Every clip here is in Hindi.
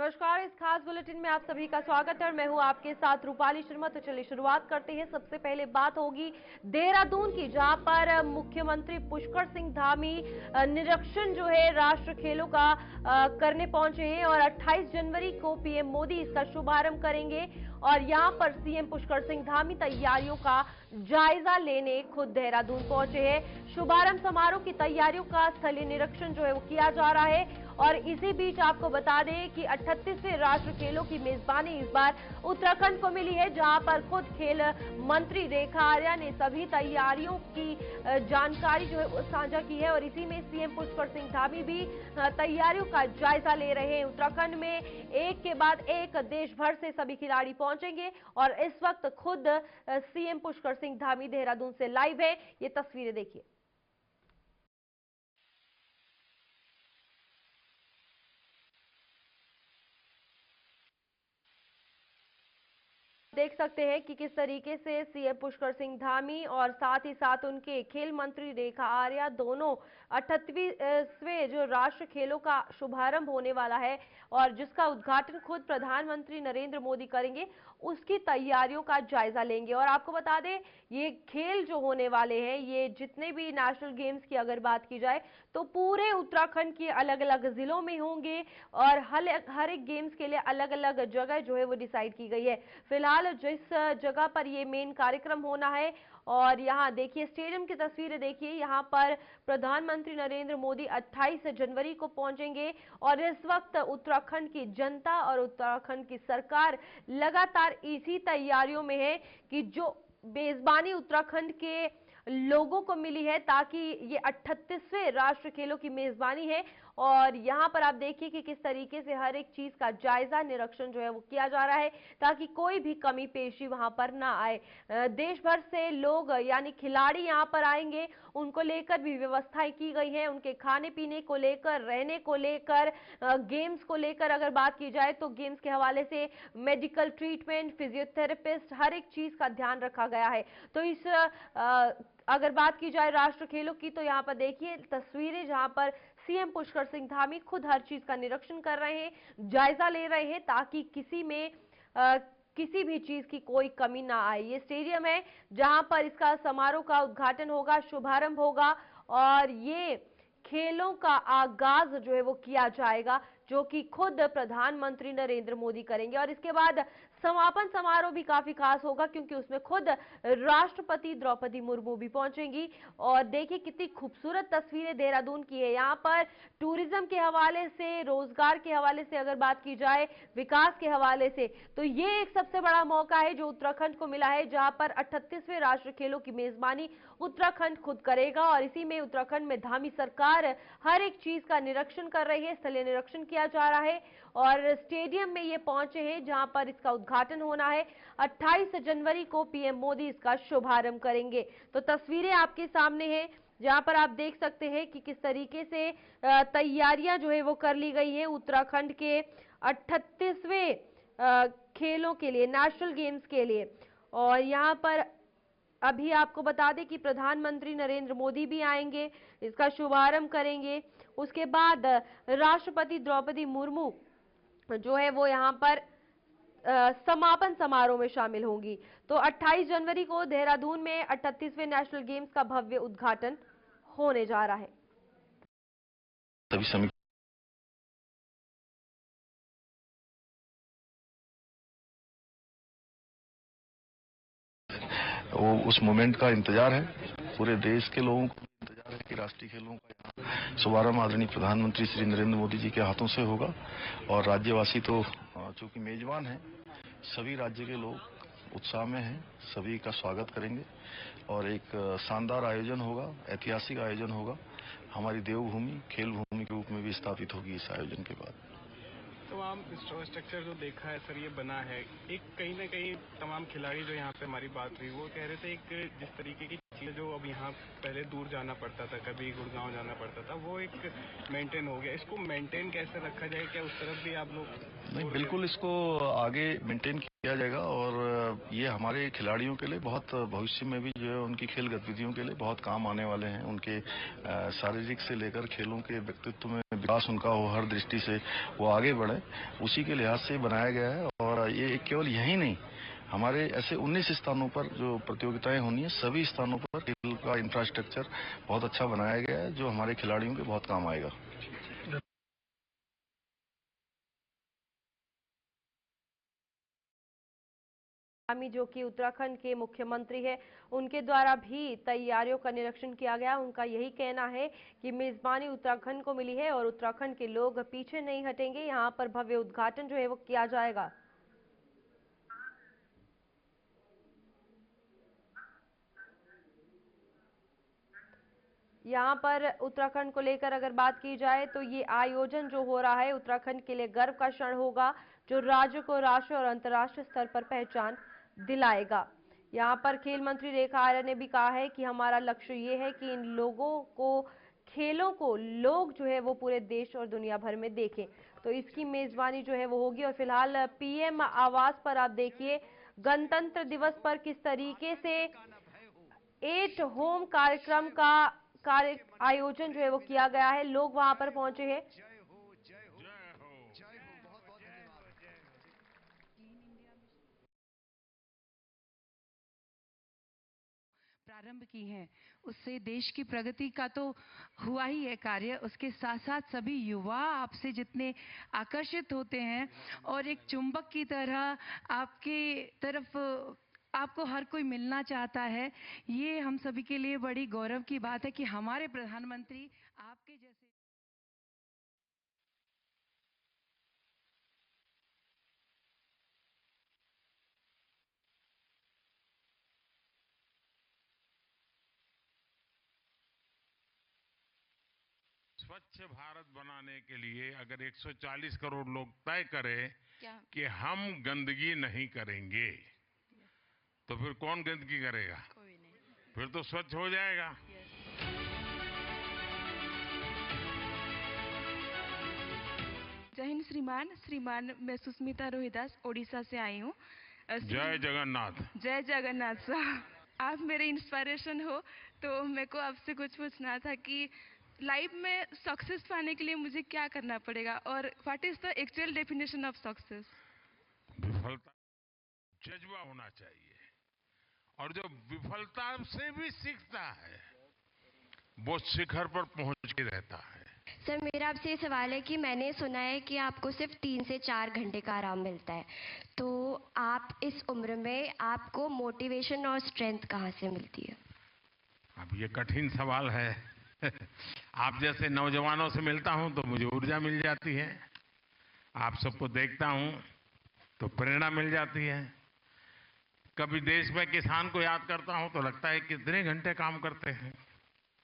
नमस्कार। इस खास बुलेटिन में आप सभी का स्वागत है और मैं हूं आपके साथ रूपाली शर्मा। तो चलिए शुरुआत करते हैं। सबसे पहले बात होगी देहरादून की, जहां पर मुख्यमंत्री पुष्कर सिंह धामी निरीक्षण जो है राष्ट्र खेलों का करने पहुंचे हैं और 28 जनवरी को पीएम मोदी इसका शुभारंभ करेंगे। और यहां पर सीएम पुष्कर सिंह धामी तैयारियों का जायजा लेने खुद देहरादून पहुंचे हैं। शुभारंभ समारोह की तैयारियों का स्थलीय निरीक्षण जो है वो किया जा रहा है। और इसी बीच आपको बता दें कि 38वें राष्ट्र खेलों की मेजबानी इस बार उत्तराखंड को मिली है, जहां पर खुद खेल मंत्री रेखा आर्या ने सभी तैयारियों की जानकारी जो है वो साझा की है। और इसी में सीएम पुष्कर सिंह धामी भी तैयारियों का जायजा ले रहे हैं। उत्तराखंड में एक के बाद एक देश भर से सभी खिलाड़ी पहुंचेंगे और इस वक्त खुद सीएम पुष्कर सिंह धामी देहरादून से लाइव है। ये तस्वीरें देखिए। देख सकते हैं कि किस तरीके से सीएम पुष्कर सिंह धामी और साथ ही साथ उनके खेल मंत्री रेखा आर्या दोनों 38वें जो राष्ट्र खेलों का शुभारंभ होने वाला है और जिसका उद्घाटन खुद प्रधानमंत्री नरेंद्र मोदी करेंगे, उसकी तैयारियों का जायजा लेंगे। और आपको बता दें, ये खेल जो होने वाले हैं, ये जितने भी नेशनल गेम्स की अगर बात की जाए तो पूरे उत्तराखंड के अलग अलग जिलों में होंगे और हर एक गेम्स के लिए अलग अलग जगह जो है वो डिसाइड की गई है। फिलहाल जिस जगह पर ये मेन कार्यक्रम होना है, और यहाँ देखिए स्टेडियम की तस्वीरें देखिए, यहाँ पर प्रधानमंत्री नरेंद्र मोदी 28 जनवरी को पहुंचेंगे। और इस वक्त उत्तराखंड की जनता और उत्तराखंड की सरकार लगातार इसी तैयारियों में है कि जो मेजबानी उत्तराखंड के लोगों को मिली है, ताकि ये 38वें राष्ट्र खेलों की मेजबानी है। और यहाँ पर आप देखिए कि किस तरीके से हर एक चीज का जायजा निरीक्षण जो है वो किया जा रहा है, ताकि कोई भी कमी पेशी वहां पर ना आए। देश भर से लोग यानी खिलाड़ी यहाँ पर आएंगे, उनको लेकर भी व्यवस्थाएं की गई हैं। उनके खाने पीने को लेकर, रहने को लेकर, गेम्स को लेकर अगर बात की जाए तो गेम्स के हवाले से मेडिकल ट्रीटमेंट, फिजियोथेरेपिस्ट, हर एक चीज का ध्यान रखा गया है। तो इस अगर बात की जाए राष्ट्र खेलों की, तो यहाँ पर देखिए तस्वीरें जहां पर सीएम पुष्कर सिंह धामी खुद हर चीज का निरीक्षण कर रहे हैं, जायजा ले रहे हैं, ताकि किसी भी चीज की कोई कमी ना आए। ये स्टेडियम है जहां पर इसका समारोह का उद्घाटन होगा, शुभारंभ होगा और ये खेलों का आगाज जो है वो किया जाएगा, जो कि खुद प्रधानमंत्री नरेंद्र मोदी करेंगे। और इसके बाद समापन समारोह भी काफी खास होगा, क्योंकि उसमें खुद राष्ट्रपति द्रौपदी मुर्मू भी पहुंचेंगी। और देखिए कितनी खूबसूरत तस्वीरें देहरादून की है। यहाँ पर टूरिज्म के हवाले से, रोजगार के हवाले से अगर बात की जाए, विकास के हवाले से, तो ये एक सबसे बड़ा मौका है जो उत्तराखंड को मिला है, जहां पर 38वें राष्ट्र खेलों की मेजबानी उत्तराखंड खुद करेगा। और इसी में उत्तराखंड में धामी सरकार हर एक चीज का निरीक्षण कर रही है, स्थलीय निरीक्षण किया जा रहा है। और स्टेडियम में ये पहुंचे हैं जहां पर इसका उद्घाटन होना है। 28 जनवरी को पीएम मोदी इसका शुभारंभ करेंगे। तो तस्वीरें आपके सामने हैं, जहां पर आप देख सकते हैं कि किस तरीके से तैयारियां जो है वो कर ली गई हैं उत्तराखंड के 38वें खेलों के लिए, नेशनल गेम्स के लिए। और यहाँ पर अभी आपको बता दें कि प्रधानमंत्री नरेंद्र मोदी भी आएंगे, इसका शुभारंभ करेंगे। उसके बाद राष्ट्रपति द्रौपदी मुर्मू जो है वो यहाँ पर समापन समारोह में शामिल होंगी। तो 28 जनवरी को देहरादून में 38वें नेशनल गेम्स का भव्य उद्घाटन होने जा रहा है। वो उस मोमेंट का इंतजार है, पूरे देश के लोगों को इंतजार है कि राष्ट्रीय खेलों का यहाँ शुभारंभ आदरणीय प्रधानमंत्री श्री नरेंद्र मोदी जी के हाथों से होगा। और राज्यवासी तो चूंकि मेजबान हैं, सभी राज्य के लोग उत्साह में हैं, सभी का स्वागत करेंगे और एक शानदार आयोजन होगा, ऐतिहासिक आयोजन होगा। हमारी देवभूमि खेल भूमि के रूप में भी स्थापित होगी इस आयोजन के बाद। तमाम स्ट्रक्चर जो देखा है सर, ये बना है एक कहीं ना कहीं तमाम खिलाड़ी जो यहाँ पे हमारी बात हुई वो कह रहे थे, एक जिस तरीके की चीज़ जो अब यहाँ पहले दूर जाना पड़ता था, कभी गुड़गांव जाना पड़ता था, वो एक मेंटेन हो गया। इसको मेंटेन कैसे रखा जाए, क्या उस तरफ भी आप लोग? नहीं, बिल्कुल इसको आगे मेंटेन किया जाएगा और ये हमारे खिलाड़ियों के लिए बहुत भविष्य में भी जो है उनकी खेल गतिविधियों के लिए बहुत काम आने वाले हैं। उनके शारीरिक से लेकर खेलों के व्यक्तित्व में विकास उनका हो, हर दृष्टि से वो आगे बढ़े, उसी के लिहाज से बनाया गया है। और ये केवल यही नहीं, हमारे ऐसे 19 स्थानों पर जो प्रतियोगिताएं होनी है, सभी स्थानों पर खेल का इंफ्रास्ट्रक्चर बहुत अच्छा बनाया गया है, जो हमारे खिलाड़ियों के बहुत काम आएगा। धामी जो कि उत्तराखंड के मुख्यमंत्री है, उनके द्वारा भी तैयारियों का निरीक्षण किया गया। उनका यही कहना है कि मेजबानी उत्तराखंड को मिली है और उत्तराखंड के लोग पीछे नहीं हटेंगे। यहाँ पर भव्य उद्घाटन जो है वो किया जाएगा। यहाँ पर उत्तराखंड को लेकर अगर बात की जाए तो ये आयोजन जो हो रहा है उत्तराखंड के लिए गर्व का क्षण होगा, जो राज्य को राष्ट्रीय और अंतर्राष्ट्रीय स्तर पर पहचान दिलाएगा। यहाँ पर खेल मंत्री रेखा आर्या ने भी कहा है कि हमारा लक्ष्य ये है कि इन लोगों को, खेलों को लोग जो है वो पूरे देश और दुनिया भर में देखें। तो इसकी मेजबानी जो है वो होगी। और फिलहाल पीएम आवास पर आप देखिए गणतंत्र दिवस पर किस तरीके से एट होम कार्यक्रम का आयोजन जो है वो किया गया है। लोग वहां पर पहुंचे हैं। प्रारंभ की हैं, उससे देश की प्रगति का तो हुआ ही है कार्य। उसके साथ साथ सभी युवा आपसे जितने आकर्षित होते हैं और एक चुंबक की तरह आपके तरफ आपको हर कोई मिलना चाहता है, ये हम सभी के लिए बड़ी गौरव की बात है कि हमारे प्रधानमंत्री आपके जैसे स्वच्छ भारत बनाने के लिए अगर 140 करोड़ लोग तय करें कि हम गंदगी नहीं करेंगे, तो फिर कौन गंदगी करेगा? कोई नहीं। फिर तो स्वच्छ हो जाएगा। जय हिंद श्रीमान मैं सुष्मिता रोहिदास ओडिशा से आई हूँ। जय जगन्नाथ। जय जगन्नाथ साहब, आप मेरे इंस्पिरेशन हो। तो मेरे को आपसे कुछ पूछना था कि लाइफ में सक्सेस पाने के लिए मुझे क्या करना पड़ेगा और what is the actual definition of success? विफलता जज्बा होना चाहिए, और जो विफलता से भी सीखता है वो शिखर पर पहुंच के रहता है। सर, मेरा आपसे ये सवाल है कि मैंने सुना है कि आपको सिर्फ 3 से 4 घंटे का आराम मिलता है, तो आप इस उम्र में आपको मोटिवेशन और स्ट्रेंथ कहाँ से मिलती है? अब ये कठिन सवाल है। आप जैसे नौजवानों से मिलता हूं तो मुझे ऊर्जा मिल जाती है, आप सबको देखता हूं तो प्रेरणा मिल जाती है। कभी देश में किसान को याद करता हूं तो लगता है कितने घंटे काम करते हैं।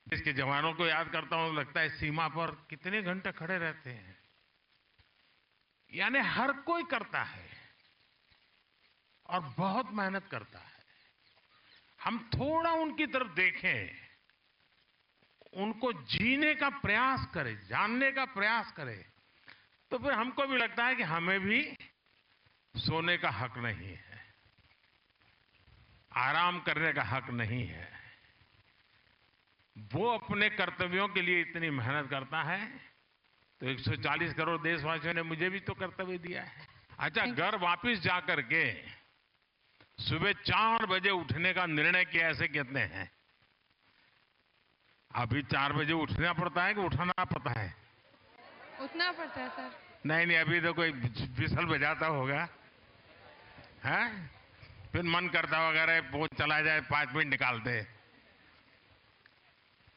देश के जवानों को याद करता हूं तो लगता है सीमा पर कितने घंटे खड़े रहते हैं। यानी हर कोई करता है और बहुत मेहनत करता है। हम थोड़ा उनकी तरफ देखें, उनको जीने का प्रयास करें, जानने का प्रयास करें, तो फिर हमको भी लगता है कि हमें भी सोने का हक नहीं है, आराम करने का हक नहीं है। वो अपने कर्तव्यों के लिए इतनी मेहनत करता है, तो 140 करोड़ देशवासियों ने मुझे भी तो कर्तव्य दिया है। अच्छा, घर वापस जाकर के सुबह 4 बजे उठने का निर्णय किया, ऐसे कितने हैं? अभी 4 बजे उठना पड़ता है कि उठाना पड़ता है? उठना पड़ता है सर। नहीं, अभी तो कोई विसल बजाता होगा, है? फिर मन करता होगा अरे वो चला जाए, 5 मिनट निकालते।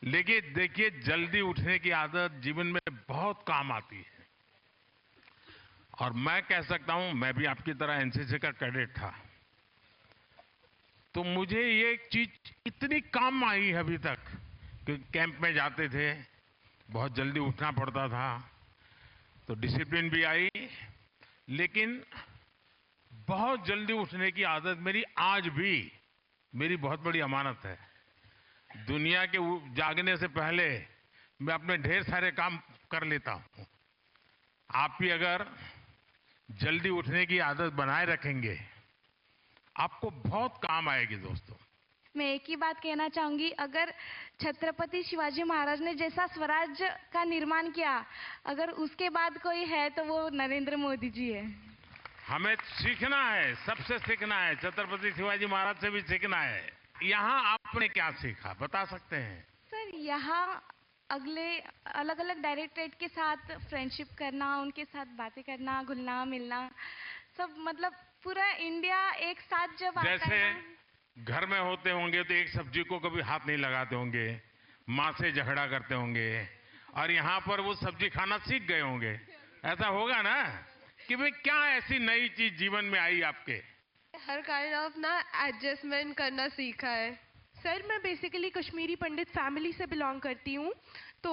लेकिन देखिए, जल्दी उठने की आदत जीवन में बहुत काम आती है। और मैं कह सकता हूं, मैं भी आपकी तरह एनसीसी का कैडेट था, तो मुझे ये चीज इतनी काम आई है अभी तक कि कैंप में जाते थे, बहुत जल्दी उठना पड़ता था, तो डिसिप्लिन भी आई, लेकिन बहुत जल्दी उठने की आदत मेरी आज भी मेरी बहुत बड़ी अमानत है। दुनिया के जागने से पहले मैं अपने ढेर सारे काम कर लेता हूं। आप भी अगर जल्दी उठने की आदत बनाए रखेंगे आपको बहुत काम आएगी दोस्तों। मैं एक ही बात कहना चाहूंगी, अगर छत्रपति शिवाजी महाराज ने जैसा स्वराज्य का निर्माण किया, अगर उसके बाद कोई है तो वो नरेंद्र मोदी जी है। हमें सीखना है, सबसे सीखना है, छत्रपति शिवाजी महाराज से भी सीखना है। यहाँ आपने क्या सीखा बता सकते हैं? सर, यहाँ अगले अलग अलग डायरेक्टरेट के साथ फ्रेंडशिप करना, उनके साथ बातें करना, घुलना मिलना, सब मतलब पूरा इंडिया एक साथ जब आता है जैसे घर में होते होंगे तो एक सब्जी को कभी हाथ नहीं लगाते होंगे, माँ से झगड़ा करते होंगे, और यहाँ पर वो सब्जी खाना सीख गए होंगे। ऐसा होगा ना कि भाई क्या ऐसी नई चीज जीवन में आई आपके? हर काइंड ऑफ ना एडजस्टमेंट करना सीखा है। सर, मैं बेसिकली कश्मीरी पंडित फैमिली से बिलोंग करती हूँ, तो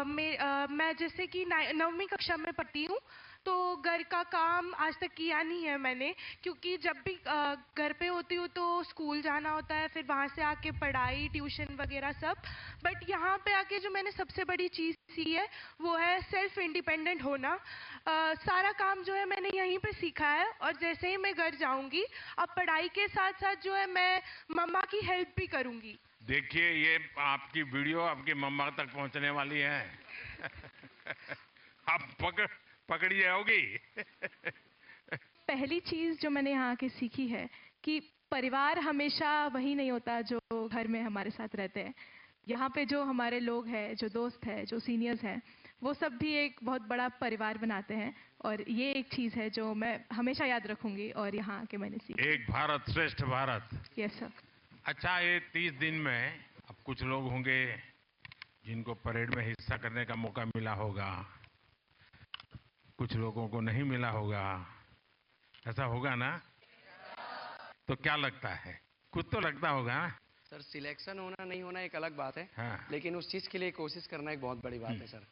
मैं जैसे कि 9वीं कक्षा में पढ़ती हूँ, तो घर का काम आज तक किया नहीं है मैंने, क्योंकि जब भी घर पे होती हूँ तो स्कूल जाना होता है, फिर वहाँ से आके पढ़ाई, ट्यूशन वगैरह सब। बट यहाँ पे आके जो मैंने सबसे बड़ी चीज़ सीखी है वो है सेल्फ इंडिपेंडेंट होना। सारा काम जो है मैंने यहीं पे सीखा है, और जैसे ही मैं घर जाऊँगी अब पढ़ाई के साथ साथ जो है मैं मम्मा की हेल्प भी करूँगी। देखिए, ये आपकी वीडियो आपकी मम्मा तक पहुँचने वाली है। आप पकड़ी जाओगी। पहली चीज़ जो मैंने यहाँ के सीखी है कि परिवार हमेशा वही नहीं होता जो घर में हमारे साथ रहते हैं। यहाँ पे जो हमारे लोग हैं, जो दोस्त हैं, जो सीनियर्स हैं, वो सब भी एक बहुत बड़ा परिवार बनाते हैं, और ये एक चीज़ है जो मैं हमेशा याद रखूंगी और यहाँ आके मैंने सीखी। एक भारत श्रेष्ठ भारत। Yes sir. अच्छा, ये 30 दिन में अब कुछ लोग होंगे जिनको परेड में हिस्सा करने का मौका मिला होगा, कुछ लोगों को नहीं मिला होगा, ऐसा होगा ना? तो क्या लगता है? कुछ तो लगता होगा ना? सर, सिलेक्शन होना नहीं होना एक अलग बात है, हाँ। लेकिन उस चीज के लिए कोशिश करना एक बहुत बड़ी बात है सर।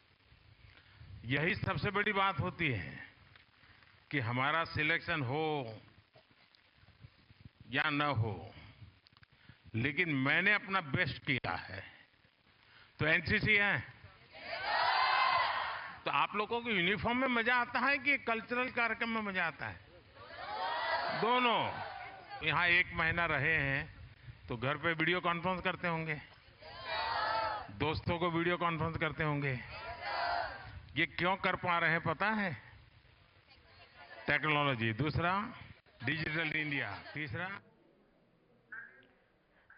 यही सबसे बड़ी बात होती है कि हमारा सिलेक्शन हो या न हो, लेकिन मैंने अपना बेस्ट किया है। तो एनसीसी है, तो आप लोगों को यूनिफॉर्म में मजा आता है कि कल्चरल कार्यक्रम में मजा आता है? दोनों। यहाँ 1 महीना रहे हैं तो घर पे वीडियो कॉन्फ्रेंस करते होंगे, दोस्तों को वीडियो कॉन्फ्रेंस करते होंगे। ये क्यों कर पा रहे हैं पता है? टेक्नोलॉजी। दूसरा, डिजिटल इंडिया। तीसरा,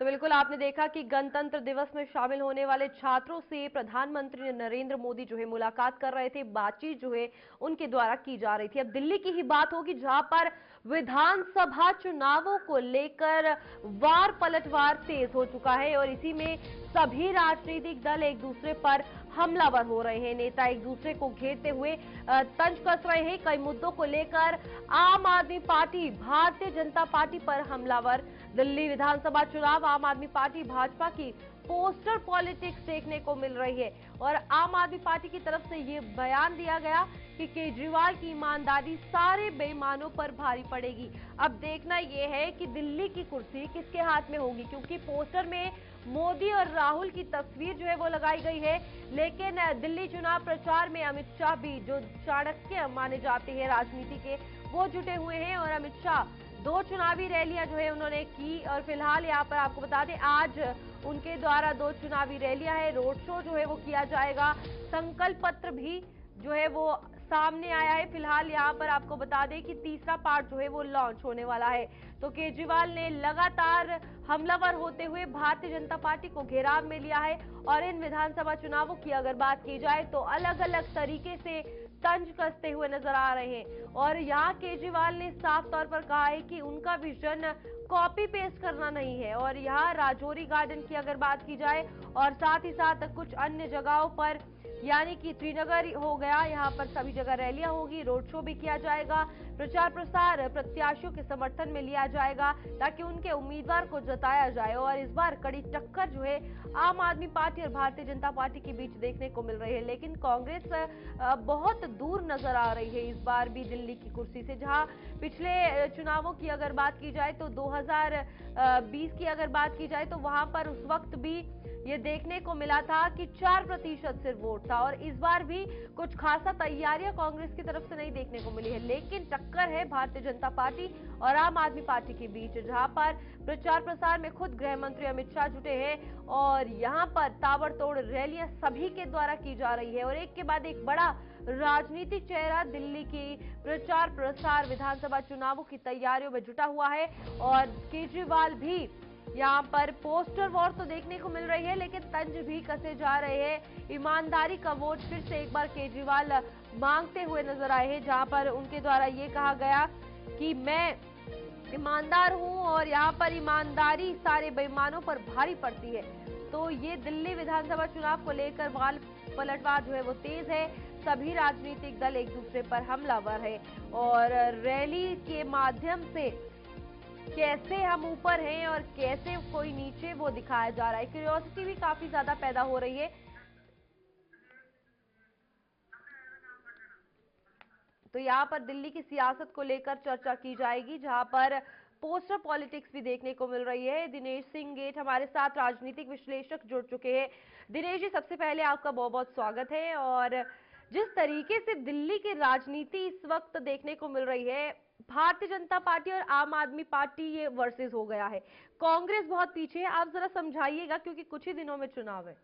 तो बिल्कुल आपने देखा कि गणतंत्र दिवस में शामिल होने वाले छात्रों से प्रधानमंत्री नरेंद्र मोदी जो है मुलाकात कर रहे थे, बातचीत जो है उनके द्वारा की जा रही थी। अब दिल्ली की ही बात होगी, जहां पर विधानसभा चुनावों को लेकर वार पलटवार तेज हो चुका है, और इसी में सभी राजनीतिक दल एक दूसरे पर हमलावर हो रहे हैं। नेता एक दूसरे को घेरते हुए तंज कस रहे हैं। कई मुद्दों को लेकर आम आदमी पार्टी भारतीय जनता पार्टी पर हमलावर। दिल्ली विधानसभा चुनाव, आम आदमी पार्टी भाजपा की पोस्टर पॉलिटिक्स देखने को मिल रही है, और आम आदमी पार्टी की तरफ से ये बयान दिया गया कि केजरीवाल की ईमानदारी सारे बेईमानों पर भारी पड़ेगी। अब देखना ये है कि दिल्ली की कुर्सी किसके हाथ में होगी, क्योंकि पोस्टर में मोदी और राहुल की तस्वीर जो है वो लगाई गई है, लेकिन दिल्ली चुनाव प्रचार में अमित शाह भी, जो चाणक्य माने जाते हैं राजनीति के, वो जुटे हुए हैं। और अमित शाह 2 चुनावी रैलियां जो है उन्होंने की, और फिलहाल यहाँ पर आपको बता दें आज उनके द्वारा 2 चुनावी रैलियां है, रोड शो जो है वो किया जाएगा, संकल्प पत्र भी जो है वो सामने आया है। फिलहाल यहाँ पर आपको बता दें कि तीसरा पार्ट जो है वो लॉन्च होने वाला है। तो केजरीवाल ने लगातार हमलावर होते हुए भारतीय जनता पार्टी को घेराव में लिया है, और इन विधानसभा चुनावों की अगर बात की जाए तो अलग अलग तरीके से तंज कसते हुए नजर आ रहे हैं। और यहाँ केजरीवाल ने साफ तौर पर कहा है कि उनका विजन कॉपी पेस्ट करना नहीं है, और यहाँ राजौरी गार्डन की अगर बात की जाए और साथ ही साथ कुछ अन्य जगहों पर, यानी कि श्रीनगर हो गया, यहाँ पर सभी जगह रैलियां होगी, रोड शो भी किया जाएगा, प्रचार प्रसार प्रत्याशियों के समर्थन में लिया जाएगा ताकि उनके उम्मीदवार को जताया जाए। और इस बार कड़ी टक्कर जो है आम आदमी पार्टी और भारतीय जनता पार्टी के बीच देखने को मिल रही है, लेकिन कांग्रेस बहुत दूर नजर आ रही है इस बार भी दिल्ली की कुर्सी से। जहां पिछले चुनावों की अगर बात की जाए तो 2020 की अगर बात की जाए तो वहां पर उस वक्त भी ये देखने को मिला था कि 4% सिर्फ वोट था। था और इस बार भी कुछ खासा तैयारियां कांग्रेस की तरफ से नहीं देखने को मिली है, लेकिन टक्कर है भारतीय जनता पार्टी और आम आदमी पार्टी के बीच, जहां पर प्रचार प्रसार में खुद गृह मंत्री अमित शाह जुटे हैं और यहां पर ताबड़तोड़ रैलियां सभी के द्वारा की जा रही है और एक के बाद एक बड़ा राजनीतिक चेहरा दिल्ली की प्रचार प्रसार विधानसभा चुनावों की तैयारियों में जुटा हुआ है और केजरीवाल भी यहाँ पर पोस्टर वॉर तो देखने को मिल रही है, लेकिन तंज भी कसे जा रहे हैं। ईमानदारी का वोट फिर से एक बार केजरीवाल मांगते हुए नजर आए हैं, जहां पर उनके द्वारा ये कहा गया कि मैं ईमानदार हूं और यहाँ पर ईमानदारी सारे बेईमानों पर भारी पड़ती है। तो ये दिल्ली विधानसभा चुनाव को लेकर वाल पलटवार जो है वो तेज है। सभी राजनीतिक दल एक दूसरे पर हमलावर है और रैली के माध्यम से कैसे हम ऊपर हैं और कैसे कोई नीचे वो दिखाया जा रहा है। क्यूरियोसिटी भी काफी ज्यादा पैदा हो रही है। तो यहाँ पर दिल्ली की सियासत को लेकर चर्चा की जाएगी, जहां पर पोस्टर पॉलिटिक्स भी देखने को मिल रही है। दिनेश सिंह गेट हमारे साथ राजनीतिक विश्लेषक जुड़ चुके हैं। दिनेश जी, सबसे पहले आपका बहुत बहुत स्वागत है। और जिस तरीके से दिल्ली की राजनीति इस वक्त देखने को मिल रही है, भारतीय जनता पार्टी और आम आदमी पार्टी ये वर्सेस हो गया है, कांग्रेस बहुत पीछे है। आप जरा समझाइएगा क्योंकि कुछ ही दिनों में चुनाव है।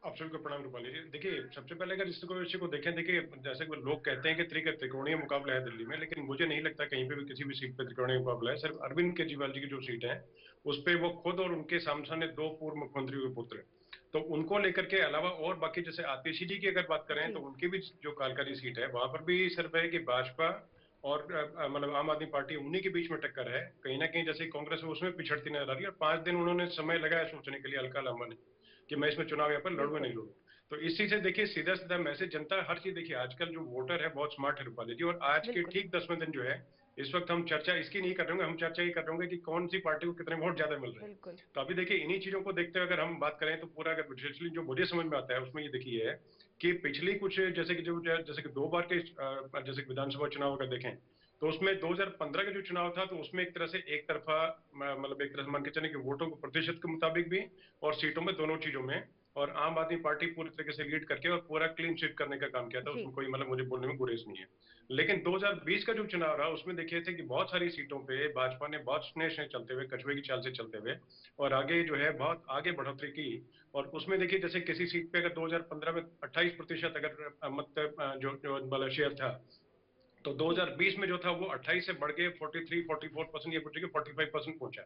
आप सभी को प्रणाम रूपाली जी। देखिए, सबसे पहले अगर इस विषय को देखें, देखिए जैसे कि लोग कहते हैं कि त्रिकोणीय मुकाबला है दिल्ली में, लेकिन मुझे नहीं लगता कहीं पे भी किसी भी सीट पे त्रिकोणीय मुकाबला है। सिर्फ अरविंद केजरीवाल जी की जो सीट है उस पे वो खुद और उनके सामने दो पूर्व मुख्यमंत्रियों के पुत्र, तो उनको लेकर के अलावा और बाकी जैसे आतिशी जी की अगर बात करें तो उनकी भी जो कालकारी सीट है वहां पर भी सिर्फ है कि भाजपा और मतलब आम आदमी पार्टी उन्हीं के बीच में टक्कर है। कहीं ना कहीं जैसे कांग्रेस है उसमें पिछड़ती नजर आ रही है और 5 दिन उन्होंने समय लगाया सोचने के लिए अलका लांबा ने कि मैं इसमें चुनाव यहाँ पर लड़ूं नहीं लड़ूं। तो इस चीज से देखिए सीधा सीधा मैसेज जनता हर चीज, देखिए आजकल जो वोटर है बहुत स्मार्ट है रूपाली जी, और आज के ठीक 10वें दिन जो है इस वक्त हम चर्चा इसकी नहीं कर रहे होंगे, हम चर्चा ये कर रहे होंगे कि कौन सी पार्टी को कितने वोट ज्यादा मिल रहे हैं। तो अभी देखिए इन्हीं चीजों को देखते हुए अगर हम बात करें तो पूरा अगर विशेषली जो मुझे समझ में आता है उसमें ये देखिए है कि पिछली कुछ जैसे कि जैसे कि 2 बार के जैसे विधानसभा चुनाव अगर देखें तो उसमें 2015 का जो चुनाव था तो उसमें एक तरह से एक तरफा मतलब एक तरह से मान के चले कि वोटों के प्रतिशत के मुताबिक भी और सीटों में दोनों चीजों में, और आम आदमी पार्टी पूरी तरीके से लीड करके और पूरा क्लीन स्वीप करने का काम किया था। उसमें कोई मतलब मुझे बोलने में गुरेज नहीं है। लेकिन 2020 का जो चुनाव रहा उसमें देखिए थे कि बहुत सारी सीटों पे भाजपा ने बहुत स्नेह से चलते हुए, कछुए की चाल से चलते हुए और आगे जो है बहुत आगे बढ़ोतरी की। और उसमें देखिए जैसे किसी सीट पे अगर 2015 में 28% अगर मत जो शेयर था तो 2020 में जो था वो 28 से बढ़ के 43-44% या कुछ 45% पहुंचा।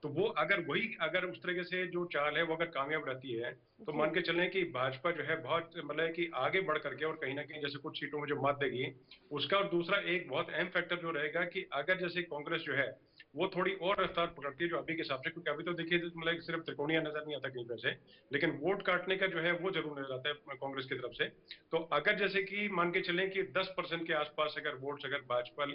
तो वो अगर उस तरीके से जो चाल है वो अगर कामयाब रहती है तो मान के चलें कि भाजपा जो है बहुत मतलब कि आगे बढ़ करके और कहीं ना कहीं जैसे कुछ सीटों में जो मात देगी उसका। और दूसरा एक बहुत अहम फैक्टर जो रहेगा कि अगर जैसे कांग्रेस जो है वो थोड़ी और रफ्तार पकड़ती है जो अभी के हिसाब से, क्योंकि अभी तो देखिए मतलब सिर्फ त्रिकोणीय नजर नहीं आता कहीं पर से, लेकिन वोट काटने का जो है वो जरूर नजर आता है कांग्रेस की तरफ से। तो अगर जैसे कि मान के चलें कि 10% के आसपास अगर वोट्स अगर भाजपा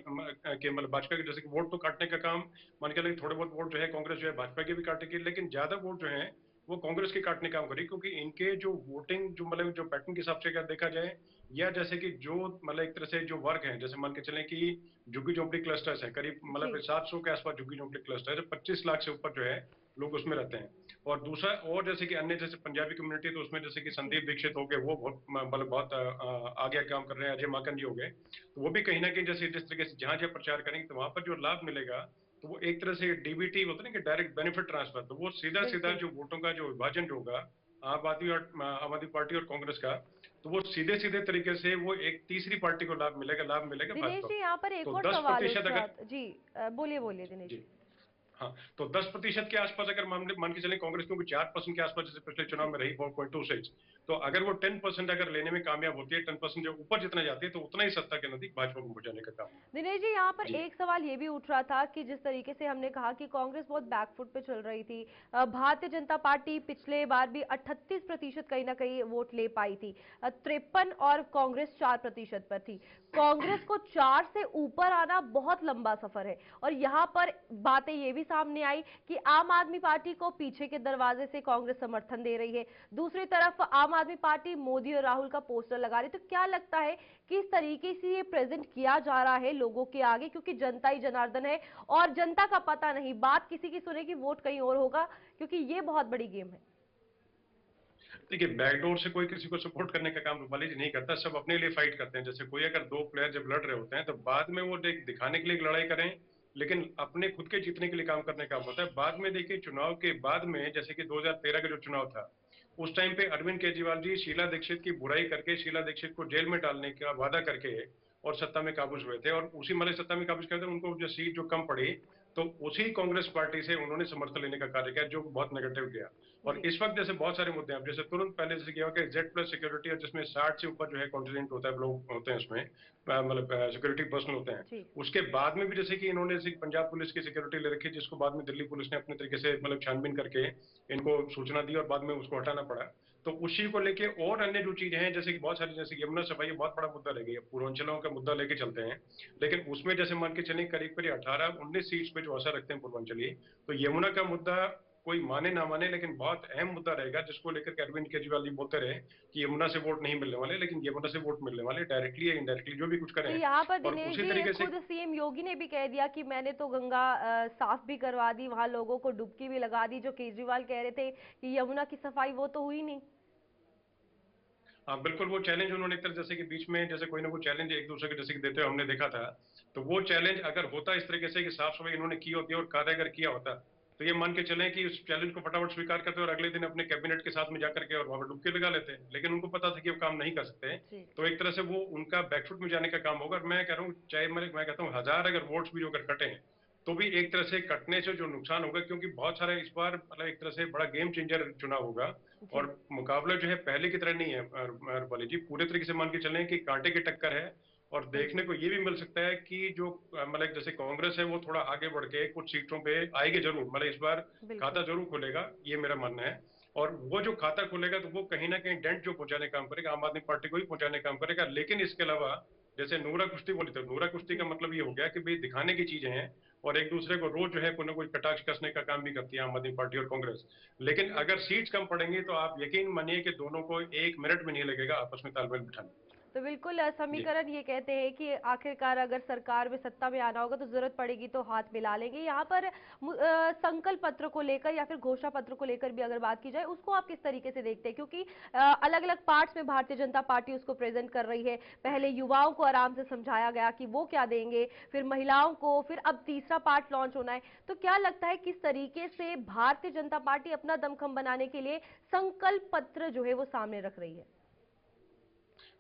के मतलब भाजपा के जैसे कि वोट तो काटने का काम मान के चलें, थोड़े बहुत वोट जो है कांग्रेस जो है भाजपा के भी काटेगी, लेकिन ज्यादा वोट जो है वो कांग्रेस के काटने का काम करेगी, क्योंकि इनके जो वोटिंग जो मतलब जो पैटर्न के हिसाब से अगर देखा जाए या जैसे कि जो मतलब एक तरह से जो वर्ग है, जैसे मान के चलें कि झुग्गी झोंपड़ी क्लस्टर्स है करीब मतलब 700 के आसपास झुग्गी झोंपड़ी क्लस्टर है, 25 लाख से ऊपर जो है लोग उसमें रहते हैं। और दूसरा और जैसे कि अन्य जैसे पंजाबी कम्युनिटी तो उसमें जैसे कि संदीप दीक्षित हो गए वो बहुत मतलब बहुत आगे काम कर रहे हैं, अजय माकन जी हो गए, तो वो भी कहीं ना कहीं जैसे जिस तरीके से जहां जहां प्रचार करेंगे तो वहां पर जो लाभ मिलेगा तो वो एक तरह से डीबीटी होता है ना कि डायरेक्ट बेनिफिट ट्रांसफर, तो वो सीधा सीधा जो वोटों का जो विभाजन होगा आम आदमी पार्टी और कांग्रेस का, तो वो सीधे सीधे तरीके से वो एक तीसरी पार्टी को लाभ मिलेगा दिनेश जी, यहाँ पर एक तो और सवाल अगर जी बोलिए दिनेश जी। हाँ, तो 10% के आसपास अगर मान के चले कांग्रेस क्योंकि 4% के आसपास जैसे पिछले चुनाव में रही 4.26, तो अगर वो 10% अगर लेने में कामयाब होती है, 10% जो ऊपर जितना जाती है तो उतना ही सत्ता के नजदीक भाजपा को पहुंचाने का काम। दिनेश जी, यहाँ पर एक सवाल ये भी उठ रहा था कि जिस तरीके से हमने कहा कि कांग्रेस बहुत बैकफुट पे चल रही थी, भारतीय जनता पार्टी पिछले बार भी 38% कहीं ना कहीं वोट ले पाई थी, 53 और कांग्रेस 4% पर थी। कांग्रेस को 4 से ऊपर आना बहुत लंबा सफर है और यहाँ पर बातें ये भी सामने आई कि आम आदमी पार्टी को पीछे के दरवाजे से कांग्रेस समर्थन दे रही है, दूसरी तरफ आम आदमी पार्टी मोदी और राहुल का पोस्टर लगा रही है। तो क्या लगता है किस तरीके से ये प्रेजेंट किया जा रहा है लोगों के आगे, क्योंकि जनता ही जनार्दन है और जनता का पता नहीं, बात किसी की सुनेगी वोट कहीं और होगा, क्योंकि ये बहुत बड़ी गेम है। देखिए बैकडोर से कोई किसी को सपोर्ट करने का काम रूपाली जी नहीं करता, सब अपने लिए फाइट करते हैं। जैसे कोई अगर दो प्लेयर जब लड़ रहे होते हैं तो बाद में वो दिखाने के लिए लड़ाई करें, लेकिन अपने खुद के जीतने के लिए काम करने का होता है। बाद में देखिए चुनाव के बाद में, जैसे कि 2013 का जो चुनाव था, उस टाइम पे अरविंद केजरीवाल जी शीला दीक्षित की बुराई करके शीला दीक्षित को जेल में डालने का वादा करके और सत्ता में काबूज हुए थे, और उसी मतलब सत्ता में काबूज करते उनको जो सीट जो कम पड़ी, तो उसी कांग्रेस पार्टी से उन्होंने समर्थन लेने का कार्य किया, जो बहुत नेगेटिव गया। और इस वक्त जैसे बहुत सारे मुद्दे हैं, जैसे तुरंत पहले जैसे किया कि जेड प्लस सिक्योरिटी है, जिसमें 60 से ऊपर जो है कॉन्टिजेंट होता है, लोग होते हैं उसमें, मतलब सिक्योरिटी पर्सन होते हैं। उसके बाद में भी जैसे कि इन्होंने जैसे पंजाब पुलिस की सिक्योरिटी ले रखी, जिसको बाद में दिल्ली पुलिस ने अपने तरीके से मतलब छानबीन करके इनको सूचना दी और बाद में उसको हटाना पड़ा। तो उसी को लेके और अन्य जो चीजें हैं, जैसे कि बहुत सारी, जैसे यमुना सफाई बहुत बड़ा मुद्दा रह गई है, पूर्वांचलों का मुद्दा लेके चलते हैं, लेकिन उसमें जैसे मान के चले करीब करीब 18-19 सीट्स पे जो आशा रखते हैं पूर्वांचली, तो यमुना का मुद्दा कोई माने ना माने लेकिन बहुत अहम मुद्दा रहेगा, जिसको लेकर के अरविंद केजरीवाल जी बोलते रहे कि यमुना से वोट नहीं मिलने वाले, लेकिन यमुना से वोट मिलने वाले, डायरेक्टली या इनडायरेक्टली जो भी कुछ तो करें। यहाँ पर और दिनेश उसी जी तरीके से खुद सीएम योगी ने भी कह दिया कि मैंने तो गंगा साफ भी करवा दी, वहां लोगों को डुबकी भी लगा दी। जो केजरीवाल कह रहे थे कि यमुना की सफाई, वो तो हुई नहीं। हाँ बिल्कुल, वो चैलेंज उन्होंने एक तरह जैसे कि बीच में जैसे कोई ना कोई चैलेंज एक दूसरे के जैसे कि देते हुए हमने देखा था, तो वो चैलेंज अगर होता इस तरीके से कि साफ सफाई इन्होंने की होती और कार्य अगर किया होता, तो ये मान के चलें कि उस चैलेंज को फटाफट स्वीकार करते और अगले दिन अपने कैबिनेट के साथ में जाकर के और वहां पर डुबकी लगा लेते। लेकिन उनको पता था कि वो काम नहीं कर सकते, तो एक तरह से वो उनका बैकफुट में जाने का काम होगा। और मैं कह रहा हूँ, चाहे मैं कहता हूँ 1000 अगर वोट्स भी अगर कटे हैं, तो भी एक तरह से कटने से जो नुकसान होगा, क्योंकि बहुत सारा इस बार मतलब एक तरह से बड़ा गेम चेंजर चुनाव होगा। और मुकाबला जो है पहले की तरह नहीं है रूपाली जी, पूरे तरीके से मान के चलें कि कांटे की टक्कर है। और देखने को ये भी मिल सकता है कि जो मतलब जैसे कांग्रेस है वो थोड़ा आगे बढ़ के कुछ सीटों पे आएगी जरूर, मतलब इस बार खाता जरूर खोलेगा, ये मेरा मानना है। और वो जो खाता खोलेगा तो वो कहीं ना कहीं डेंट जो पहुंचाने काम करेगा, आम आदमी पार्टी को ही पहुंचाने काम करेगा। लेकिन इसके अलावा जैसे नूरा कुश्ती बोली, तो नूरा कुश्ती का मतलब ये हो गया कि भाई दिखाने की चीजें हैं, और एक दूसरे को रोज जो है कोई ना कोई कटाक्ष कसने का काम भी करती है आम आदमी पार्टी और कांग्रेस। लेकिन अगर सीट्स कम पड़ेंगी तो आप यकीन मानिए कि दोनों को 1 मिनट भी नहीं लगेगा आपस में तालमेल बिठाने। तो बिल्कुल समीकरण ये कहते हैं कि आखिरकार अगर सरकार में सत्ता में आना होगा तो जरूरत पड़ेगी तो हाथ मिला लेंगे। यहाँ पर संकल्प पत्र को लेकर या फिर घोषणा पत्र को लेकर भी अगर बात की जाए, उसको आप किस तरीके से देखते हैं? क्योंकि अलग अलग पार्ट्स में भारतीय जनता पार्टी उसको प्रेजेंट कर रही है। पहले युवाओं को आराम से समझाया गया कि वो क्या देंगे, फिर महिलाओं को, फिर अब तीसरा पार्ट लॉन्च होना है। तो क्या लगता है किस तरीके से भारतीय जनता पार्टी अपना दमखम बनाने के लिए संकल्प पत्र जो है वो सामने रख रही है?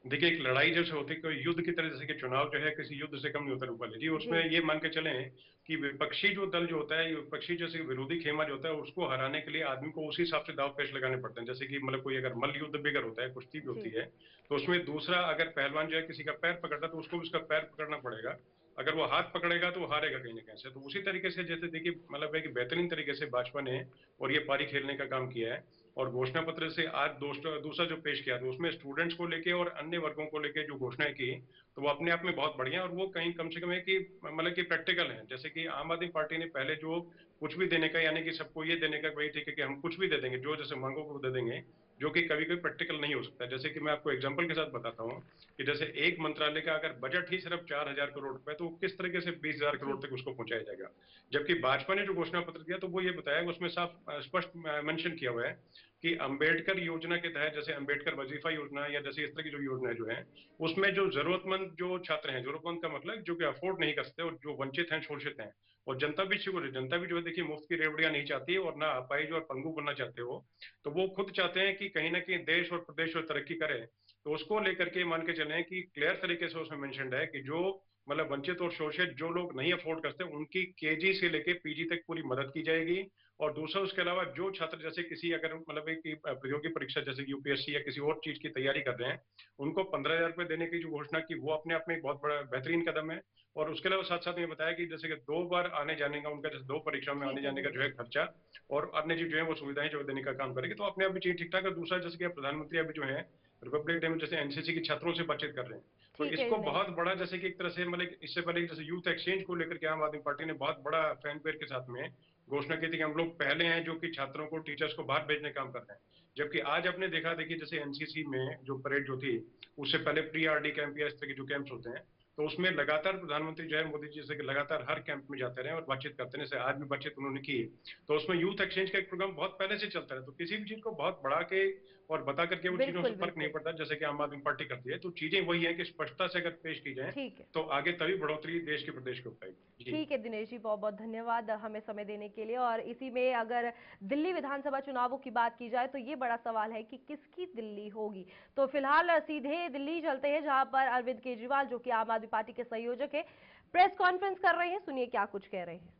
देखिए, एक लड़ाई जैसे होती है, कोई युद्ध की तरह, जैसे कि चुनाव जो है किसी युद्ध से कम नहीं होता रूपाली जी। उसमें ये मान के चलें कि विपक्षी जो दल जो होता है, विपक्षी जैसे विरोधी खेमा जो होता है, उसको हराने के लिए आदमी को उसी हिसाब से दाव पेच लगाने पड़ते हैं। जैसे कि मतलब कोई अगर मल्ल युद्ध भी अगर होता है, कुश्ती भी होती है, तो उसमें दूसरा अगर पहलवान जो है किसी का पैर पकड़ता है, तो उसको उसका पैर पकड़ना पड़ेगा। अगर वो हाथ पकड़ेगा तो वो हारेगा कहीं ना कहीं से। तो उसी तरीके से जैसे देखिए मतलब है कि बेहतरीन तरीके से भाजपा ने और ये पारी खेलने का काम किया है। और घोषणा पत्र से आज दूसरा जो पेश किया, तो उसमें स्टूडेंट्स को लेके और अन्य वर्गों को लेके जो घोषणाएं की, तो वो अपने आप में बहुत बढ़िया, और वो कहीं कम से कम है कि मतलब कि प्रैक्टिकल है। जैसे कि आम आदमी पार्टी ने पहले जो कुछ भी देने का, यानी कि सबको ये देने का भाई ठीक है कि हम कुछ भी दे देंगे, जो जैसे मांगो को दे देंगे, जो कि कभी कभी प्रैक्टिकल नहीं हो सकता। जैसे कि मैं आपको एग्जाम्पल के साथ बताता हूँ कि जैसे एक मंत्रालय का अगर बजट ही सिर्फ 4000 करोड़ रुपए, तो किस तरीके से 20,000 करोड़ तक उसको पहुंचाया जाएगा। जबकि भाजपा ने जो घोषणा पत्र दिया, तो वो ये बताया, उसमें साफ स्पष्ट मेंशन किया हुआ है कि अंबेडकर योजना के तहत, जैसे अंबेडकर वजीफा योजना या जैसे इस तरह की जो योजना जो है, उसमें जो जरूरतमंद जो छात्र हैं, जरूरतमंद का मतलब जो कि अफोर्ड नहीं कर सकते और जो वंचित हैं, शोषित हैं, और जनता भी शुरू, जनता भी जो है देखिए मुफ्त की रेवड़ियां नहीं चाहती है, और ना अपाहिज और पंगु बनना चाहते हो। तो वो खुद चाहते हैं कि कहीं ना कहीं देश और प्रदेश और तरक्की करे। तो उसको लेकर के मान के चलें कि क्लियर तरीके से उसमें मेंशन्ड है कि जो मतलब वंचित और शोषित जो लोग नहीं अफोर्ड करते, उनकी केजी से लेके पीजी तक पूरी मदद की जाएगी। और दूसरा उसके अलावा जो छात्र जैसे किसी अगर मतलब एक प्रतियोगी परीक्षा जैसे यूपीएससी या किसी और चीज की तैयारी कर रहे हैं, उनको 15,000 रुपए देने की जो घोषणा की, वो अपने आप में एक बहुत बड़ा बेहतरीन कदम है। और उसके अलावा साथ साथ ये बताया कि जैसे कि 2 बार आने जाने का उनका, जैसे 2 परीक्षाओं में आने जाने का जो है खर्चा और अन्य चीज जो है वो सुविधाएं जो देने का काम करेगी, तो अपने आप भी चीज ठीक ठाक है। दूसरा जैसे कि प्रधानमंत्री अभी जो है रिपब्लिक डे में जैसे एनसीसी के छात्रों से बातचीत कर रहे हैं, तो इसको बहुत बड़ा जैसे कि एक तरह से मतलब इससे पहले जैसे यूथ एक्सचेंज को लेकर के आम आदमी पार्टी ने बहुत बड़ा फैनफेयर के साथ में घोषणा की थी कि हम लोग पहले हैं जो कि छात्रों को, टीचर्स को बाहर भेजने का काम कर रहे हैं। जबकि आज आपने देखा, देखिए जैसे एनसीसी में जो परेड जो थी, उससे पहले प्री आरडी कैंप या इस तरह के जो कैंप्स होते हैं, तो उसमें लगातार प्रधानमंत्री जो है मोदी जी से लगातार हर कैंप में जाते रहे और बातचीत करते रहे। आज भी बातचीत उन्होंने की। तो उसमें यूथ एक्सचेंज का एक प्रोग्राम बहुत पहले से चलता है। तो किसी भी चीज को बहुत बढ़ा के और बता करके वो चीजों से फर्क नहीं पड़ता, जैसे कि आम आदमी पार्टी करती है। तो चीजें वही है कि स्पष्टता से अगर पेश की जाए तो आगे तभी बढ़ोतरी देश के प्रदेश को पाएगी। ठीक है दिनेश जी, बहुत बहुत धन्यवाद हमें समय देने के लिए। और इसी में अगर दिल्ली विधानसभा चुनावों की बात की जाए तो ये बड़ा सवाल है कि किसकी दिल्ली होगी। तो फिलहाल सीधे दिल्ली चलते हैं, जहां पर अरविंद केजरीवाल, जो कि आम आदमी पार्टी के संयोजक है, प्रेस कॉन्फ्रेंस कर रहे हैं। सुनिए क्या कुछ कह रहे हैं।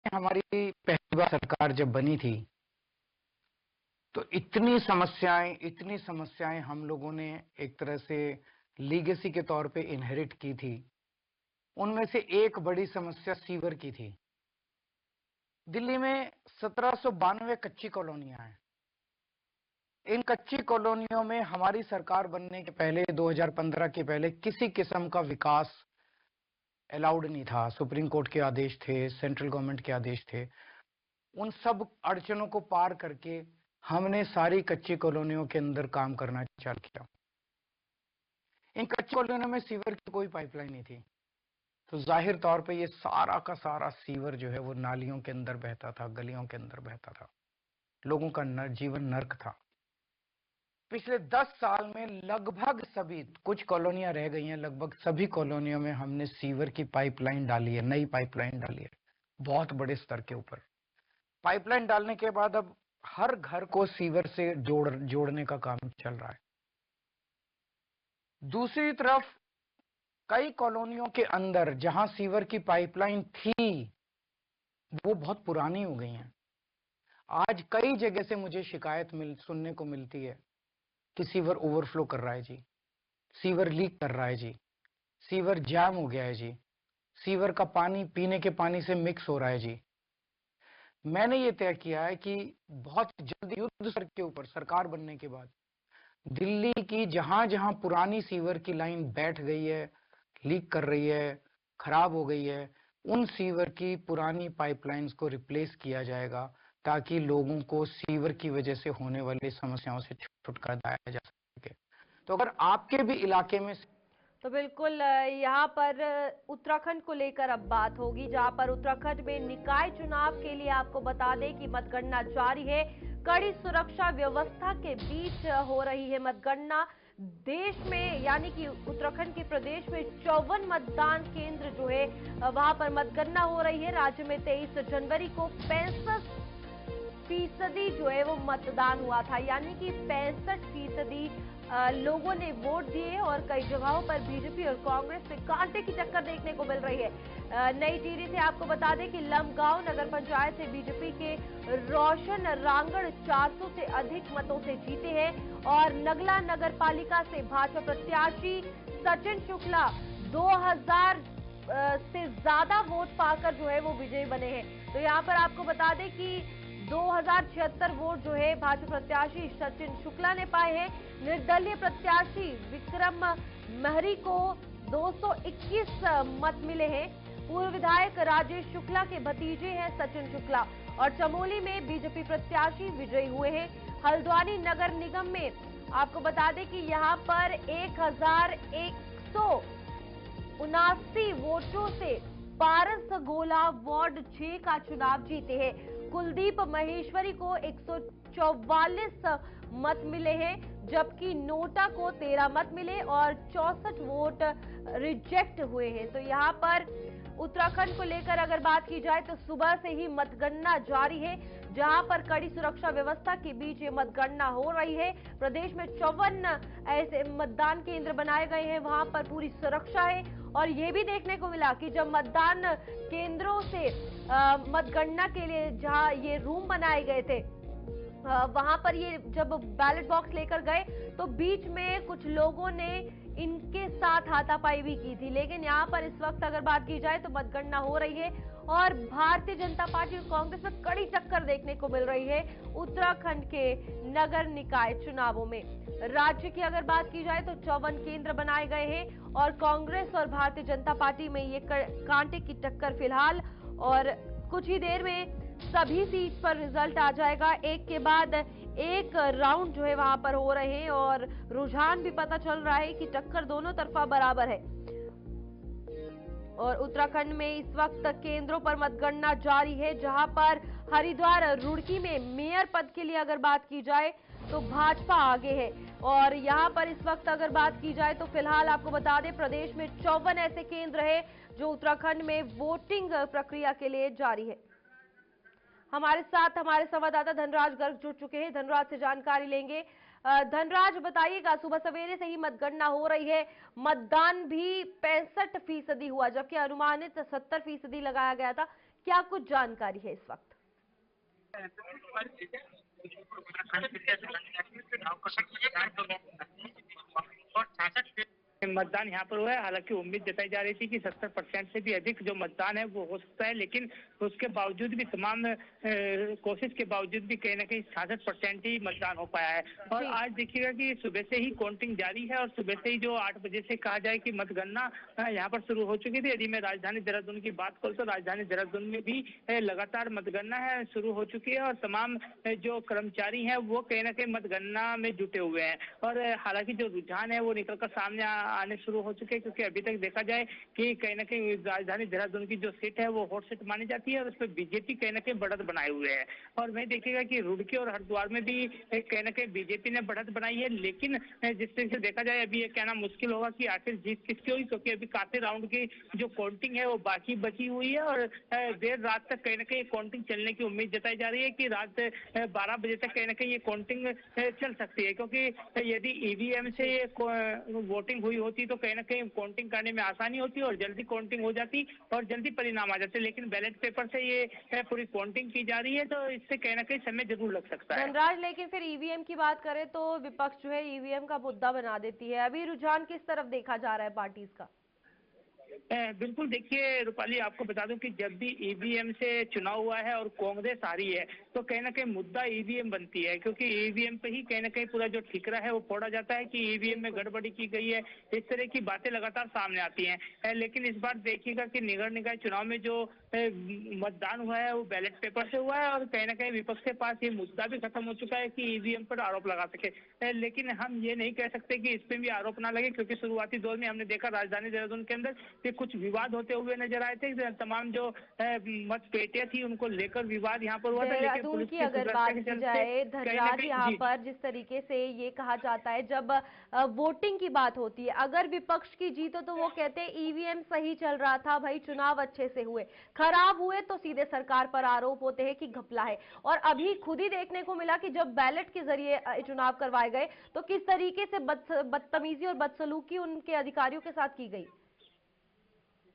हमारी पहली बार सरकार जब बनी थी तो इतनी समस्याएं हम लोगों ने एक तरह से लीगेसी के तौर पे इनहेरिट की थी। उनमें से एक बड़ी समस्या सीवर की थी। दिल्ली में 1792 कच्ची कॉलोनियां हैं। इन कच्ची कॉलोनियों में हमारी सरकार बनने के पहले 2015 के पहले किसी किस्म का विकास अलाउड नहीं था। सुप्रीम कोर्ट के आदेश थे, सेंट्रल गवर्नमेंट के आदेश थे। उन सब अड़चनों को पार करके हमने सारी कच्ची कॉलोनियों के अंदर काम करना चालू किया। इन कच्ची कॉलोनियों में सीवर की कोई पाइपलाइन नहीं थी, तो जाहिर तौर पे ये सारा का सारा सीवर जो है वो नालियों के अंदर बहता था, गलियों के अंदर बहता था। लोगों का जीवन नर्क था। पिछले 10 साल में लगभग सभी, कुछ कॉलोनियां रह गई हैं, लगभग सभी कॉलोनियों में हमने सीवर की पाइपलाइन डाली है, नई पाइपलाइन डाली है, बहुत बड़े स्तर के ऊपर। पाइपलाइन डालने के बाद अब हर घर को सीवर से जोड़ने का काम चल रहा है। दूसरी तरफ कई कॉलोनियों के अंदर जहां सीवर की पाइपलाइन थी वो बहुत पुरानी हो गई हैं। आज कई जगह से मुझे शिकायत सुनने को मिलती है कि सीवर ओवरफ्लो कर रहा है जी, सीवर लीक कर रहा है जी, सीवर जैम हो गया है जी, सीवर का पानी पीने के पानी से मिक्स हो रहा है जी। मैंने ये तय किया है कि बहुत जल्दी युद्ध स्तर के ऊपर सरकार बनने के बाद दिल्ली की जहां जहां पुरानी सीवर की लाइन बैठ गई है, लीक कर रही है, खराब हो गई है, उन सीवर की पुरानी पाइपलाइंस को रिप्लेस किया जाएगा ताकि लोगों को सीवर की वजह से होने वाली समस्याओं से छुटकारा दिलाया जा सके। तो अगर आपके भी इलाके में, तो बिल्कुल यहाँ पर उत्तराखंड को लेकर अब बात होगी, जहाँ पर उत्तराखंड में निकाय चुनाव के लिए आपको बता दें कि मतगणना जारी है। कड़ी सुरक्षा व्यवस्था के बीच हो रही है मतगणना। देश में यानी कि उत्तराखंड के प्रदेश में 54 मतदान केंद्र जो है वहां पर मतगणना हो रही है। राज्य में 23 जनवरी को 65% जो है वो मतदान हुआ था, यानी कि 65% लोगों ने वोट दिए। और कई जगहों पर बीजेपी और कांग्रेस से कांटे की टक्कर देखने को मिल रही है। नई टिहरी से आपको बता दें कि लमगांव नगर पंचायत से बीजेपी के रोशन रांगड़ 400 से अधिक मतों से जीते हैं और नगला नगर पालिका से भाजपा प्रत्याशी सचिन शुक्ला 2000 से ज्यादा वोट पाकर जो है वो विजयी बने हैं। तो यहाँ पर आपको बता दें कि 2076 वोट जो है भाजपा प्रत्याशी सचिन शुक्ला ने पाए हैं। निर्दलीय प्रत्याशी विक्रम महरी को 221 मत मिले हैं। पूर्व विधायक राजेश शुक्ला के भतीजे हैं सचिन शुक्ला। और चमोली में बीजेपी प्रत्याशी विजयी हुए हैं। हल्द्वानी नगर निगम में आपको बता दें कि यहां पर 1179 वोटों से पारस गोला वार्ड 6 का चुनाव जीते हैं। कुलदीप महेश्वरी को 144 मत मिले हैं, जबकि नोटा को 13 मत मिले और 64 वोट रिजेक्ट हुए हैं। तो यहाँ पर उत्तराखंड को लेकर अगर बात की जाए तो सुबह से ही मतगणना जारी है, जहां पर कड़ी सुरक्षा व्यवस्था के बीच ये मतगणना हो रही है। प्रदेश में 54 ऐसे मतदान केंद्र बनाए गए हैं, वहां पर पूरी सुरक्षा है। और ये भी देखने को मिला कि जब मतदान केंद्रों से मतगणना के लिए जहां ये रूम बनाए गए थे, वहां पर ये जब बैलेट बॉक्स लेकर गए तो बीच में कुछ लोगों ने इनके साथ हाथापाई भी की थी। लेकिन यहाँ पर इस वक्त अगर बात की जाए तो मतगणना हो रही है और भारतीय जनता पार्टी और कांग्रेस में कड़ी टक्कर देखने को मिल रही है उत्तराखंड के नगर निकाय चुनावों में। राज्य की अगर बात की जाए तो 54 केंद्र बनाए गए हैं और कांग्रेस और भारतीय जनता पार्टी में ये कांटे की टक्कर फिलहाल। और कुछ ही देर में सभी सीट पर रिजल्ट आ जाएगा। एक के बाद एक राउंड जो है वहां पर हो रहे हैं और रुझान भी पता चल रहा है कि टक्कर दोनों तरफा बराबर है। और उत्तराखंड में इस वक्त केंद्रों पर मतगणना जारी है, जहां पर हरिद्वार रुड़की में मेयर पद के लिए अगर बात की जाए तो भाजपा आगे है। और यहां पर इस वक्त अगर बात की जाए तो फिलहाल आपको बता दें प्रदेश में 54 ऐसे केंद्र है जो उत्तराखंड में वोटिंग प्रक्रिया के लिए जारी है। हमारे साथ हमारे संवाददाता धनराज गर्ग जुड़ चुके हैं, धनराज से जानकारी लेंगे। धनराज बताइएगा, सुबह सवेरे से ही मतगणना हो रही है, मतदान भी 65% हुआ जबकि अनुमानित 70% लगाया गया था, क्या कुछ जानकारी है इस वक्त? मतदान यहाँ पर हुआ है। हालांकि उम्मीद जताई जा रही थी कि 70% से भी अधिक जो मतदान है वो हो सकता है, लेकिन उसके बावजूद भी तमाम कोशिश के बावजूद भी कहीं ना कहीं 66% ही मतदान हो पाया है। और आज देखिएगा कि सुबह से ही काउंटिंग जारी है और सुबह से ही जो 8 बजे से कहा जाए कि मतगणना यहाँ पर शुरू हो चुकी थी। यदि मैं राजधानी देहरादून की बात करूँ तो राजधानी देहरादून में भी लगातार मतगणना है शुरू हो चुकी है और तमाम जो कर्मचारी हैं वो कहीं ना कहीं मतगणना में जुटे हुए हैं। और हालांकि जो रुझान है वो निकलकर सामने आने शुरू हो चुके हैं, क्योंकि अभी तक देखा जाए कि कहीं ना कहीं राजधानी देहरादून की जो सीट है वो हॉट सीट मानी जाती है और उस पर बीजेपी कहीं ना कहीं बढ़त बनाए हुए है। और वही देखिएगा कि रुड़की और हरिद्वार में भी कहीं ना कहीं बीजेपी ने बढ़त बनाई है, लेकिन जिस तरह से देखा जाए अभी ये कहना मुश्किल होगा कि आखिर जीत किसकी होगी, क्योंकि अभी काफी राउंड की जो काउंटिंग है वो बाकी बची हुई है और देर रात तक कहीं ना कहीं काउंटिंग चलने की उम्मीद जताई जा रही है कि रात 12 बजे तक कहीं ना कहीं ये काउंटिंग चल सकती है। क्योंकि यदि ईवीएम से वोटिंग हुई होती तो कहीं ना कहीं काउंटिंग करने में आसानी होती और जल्दी काउंटिंग हो जाती और जल्दी परिणाम आ जाते, लेकिन बैलेट पेपर से ये पूरी काउंटिंग की जा रही है तो इससे कहीं ना कहीं समय जरूर लग सकता है। धनराज, लेकिन फिर ईवीएम की बात करें तो विपक्ष जो है ईवीएम का मुद्दा बना देती है, अभी रुझान किस तरफ देखा जा रहा है पार्टीज का? बिल्कुल, देखिए रूपाली, आपको बता दूं कि जब भी ईवीएम से चुनाव हुआ है और कांग्रेस आ रही है तो कहीं ना कहीं मुद्दा ईवीएम बनती है, क्योंकि ईवीएम पे ही कहीं ना कहीं पूरा जो ठिकरा है वो फोड़ा जाता है कि ईवीएम में गड़बड़ी की गई है। इस तरह की बातें लगातार सामने आती हैं। लेकिन इस बार देखिएगा कि नगर निकाय चुनाव में जो मतदान हुआ है वो बैलेट पेपर से हुआ है और कहीं ना कहीं विपक्ष के पास ये मुद्दा भी खत्म हो चुका है कि ईवीएम पर आरोप लगा सके। लेकिन हम ये नहीं कह सकते कि इस पे भी आरोप ना लगे, क्योंकि शुरुआती दौर में हमने देखा राजधानी देहरादून के अंदर कि कुछ विवाद होते हुए नजर आए थे। तमाम जो मत पेटियां थी उनको लेकर विवाद यहाँ पर हुआ था। लेकिन पुलिस की अगर बात की जाए धनराज, यहाँ पर जिस तरीके से ये कहा जाता है जब वोटिंग की बात होती है, अगर विपक्ष की जीत हो तो वो कहते हैं ईवीएम सही चल रहा था भाई, चुनाव अच्छे से हुए, खराब हुए तो सीधे सरकार पर आरोप होते हैं कि घपला है। और अभी खुद ही देखने को मिला कि जब बैलेट के जरिए चुनाव करवाए गए तो किस तरीके से बदतमीजी और बदसलूकी उनके अधिकारियों के साथ की गई।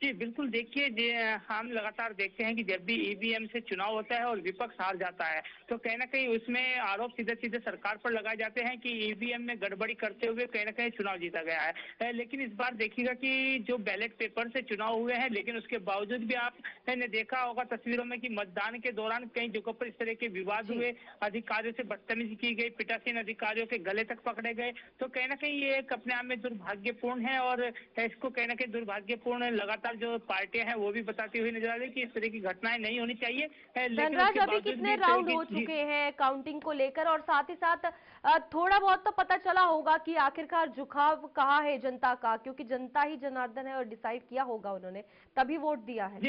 जी बिल्कुल, देखिए हम लगातार देखते हैं कि जब भी ईवीएम से चुनाव होता है और विपक्ष हार जाता है तो कहीं ना कहीं उसमें आरोप सीधे सीधे सरकार पर लगाए जाते हैं कि ईवीएम में गड़बड़ी करते हुए कहीं ना कहीं चुनाव जीता गया है। लेकिन इस बार देखिएगा कि जो बैलेट पेपर से चुनाव हुए हैं, लेकिन उसके बावजूद भी आपने देखा होगा तस्वीरों में कि मतदान के दौरान कई जगहों पर इस तरह के विवाद हुए, अधिकारियों से बदतमीजी की गई, पिटासीन अधिकारियों के गले तक पकड़े गए। तो कहीं ना कहीं ये एक अपने आप में दुर्भाग्यपूर्ण है और इसको कहीं ना कहीं दुर्भाग्यपूर्ण लगातार जो पार्टियां हैं वो भी बताती हुई नजर आ रही है कि इस तरह की घटनाएं नहीं होनी चाहिए। धनराज, अभी कितने राउंड हो चुके हैं काउंटिंग को लेकर, और साथ ही साथ थोड़ा बहुत तो पता चला होगा कि आखिरकार झुकाव कहाँ है जनता का, क्योंकि जनता ही जनार्दन है और डिसाइड किया होगा उन्होंने, तभी वोट दिया है।